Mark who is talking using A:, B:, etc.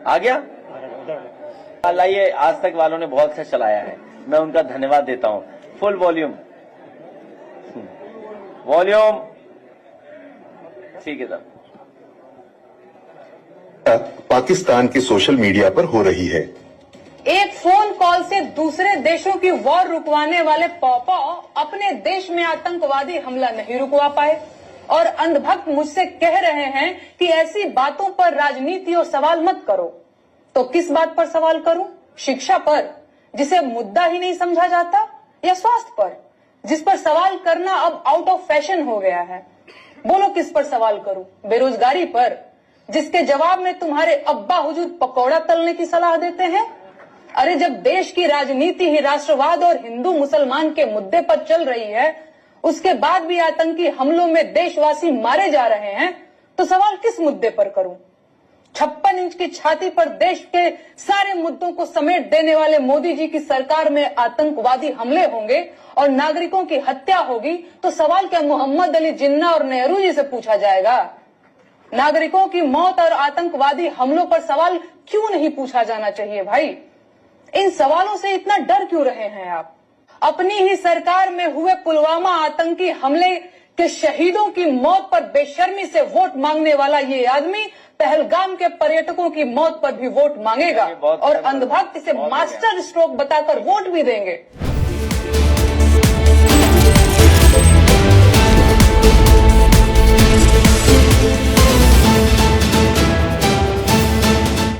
A: आ गया? लाइए, आज तक वालों ने बहुत अच्छा चलाया है, मैं उनका धन्यवाद देता हूं। फुल वॉल्यूम, वॉल्यूम ठीक है साहब।
B: पाकिस्तान के सोशल मीडिया पर हो रही है।
C: एक फोन कॉल से दूसरे देशों की वॉर रुकवाने वाले पॉपा अपने देश में आतंकवादी हमला नहीं रुकवा पाए और अंधभक्त मुझसे कह रहे हैं कि ऐसी बातों पर राजनीति और सवाल मत करो। तो किस बात पर सवाल करूं? शिक्षा पर, जिसे मुद्दा ही नहीं समझा जाता, या स्वास्थ्य पर, जिस पर सवाल करना अब आउट ऑफ फैशन हो गया है? बोलो किस पर सवाल करूं? बेरोजगारी पर, जिसके जवाब में तुम्हारे अब्बा हुजूर पकौड़ा तलने की सलाह देते हैं? अरे जब देश की राजनीति ही राष्ट्रवाद और हिंदू मुसलमान के मुद्दे पर चल रही है, उसके बाद भी आतंकी हमलों में देशवासी मारे जा रहे हैं, तो सवाल किस मुद्दे पर करूं? 56 इंच की छाती पर देश के सारे मुद्दों को समेट देने वाले मोदी जी की सरकार में आतंकवादी हमले होंगे और नागरिकों की हत्या होगी, तो सवाल क्या मोहम्मद अली जिन्ना और नेहरू जी से पूछा जाएगा? नागरिकों की मौत और आतंकवादी हमलों पर सवाल क्यों नहीं पूछा जाना चाहिए भाई? इन सवालों से इतना डर क्यों रहे हैं आप? अपनी ही सरकार में हुए पुलवामा आतंकी हमले के शहीदों की मौत पर बेशर्मी से वोट मांगने वाला ये आदमी पहलगाम के पर्यटकों की मौत पर भी वोट मांगेगा और अंधभक्त इसे मास्टर स्ट्रोक बताकर वोट भी देंगे।